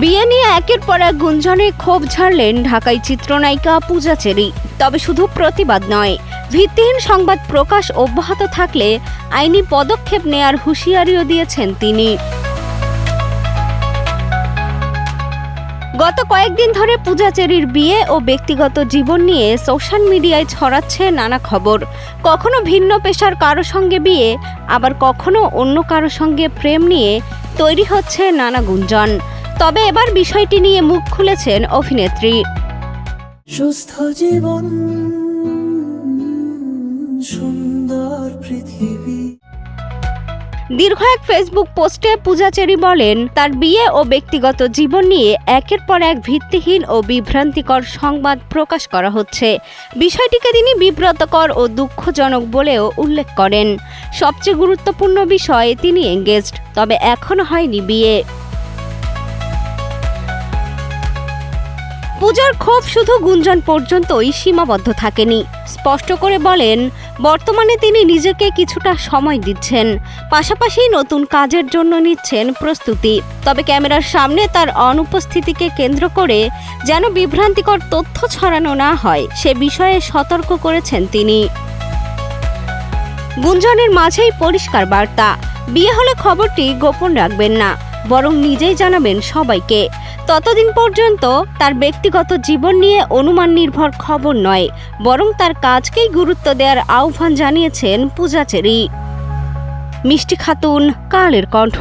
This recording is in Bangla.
বিয়ে নিয়ে একের পর এক গুঞ্জনে ক্ষোভ ঝাড়লেন ঢাকাই চিত্রনায়িকা পূজা চেরি। তবে শুধু প্রতিবাদ নয়, ভিত্তিহীন সংবাদ প্রকাশ অব্যাহত থাকলে আইনি পদক্ষেপ নেয়ার হুঁশিয়ারিও দিয়েছেন তিনি। গত কয়েকদিন ধরে পূজা চেরির বিয়ে ও ব্যক্তিগত জীবন নিয়ে সোশ্যাল মিডিয়ায় ছড়াচ্ছে নানা খবর। কখনো ভিন্ন পেশার কারো সঙ্গে বিয়ে, আবার কখনো অন্য কারো সঙ্গে প্রেম নিয়ে তৈরি হচ্ছে নানা গুঞ্জন। তবে এবার বিষয়টি নিয়ে মুখ খুলেছেন অভিনেত্রী। সুস্থ জীবন, সুন্দর পৃথিবী। দীর্ঘ এক ফেসবুক পোস্টে পূজা চেরি বলেন, তার বিয়ে ও ব্যক্তিগত জীবন নিয়ে একের পর এক ভিত্তিহীন ও বিভ্রান্তিকর সংবাদ প্রকাশ করা হচ্ছে। বিষয়টিকে তিনি বিব্রতকর ও দুঃখজনক বলেও উল্লেখ করেন। সবচেয়ে গুরুত্বপূর্ণ বিষয়, তিনি এঙ্গেজড, তবে এখনো হয়নি বিয়ে। পূজার ক্ষোভ শুধু গুঞ্জন পর্যন্তই সীমাবদ্ধ থাকেনি। স্পষ্ট করে বলেন, বর্তমানে তিনি নিজেকে কিছুটা সময় দিচ্ছেন, পাশাপাশি নতুন কাজের জন্য নিচ্ছেন প্রস্তুতি। তবে ক্যামেরার সামনে তার অনুপস্থিতিকে কেন্দ্র করে যেন বিভ্রান্তিকর তথ্য ছড়ানো না হয়, সে বিষয়ে সতর্ক করেছেন তিনি। গুঞ্জনের মাঝেই পরিষ্কার বার্তা, বিয়ে হলে খবরটি গোপন রাখবেন না, বরং নিজেই জানাবেন সবাইকে। ততদিন পর্যন্ত তার ব্যক্তিগত জীবন নিয়ে অনুমান নির্ভর খবর নয়, বরং তার কাজকেই গুরুত্ব দেওয়ার আহ্বান জানিয়েছেন পূজা চেরি। মিষ্টি খাতুন, কালের কণ্ঠ।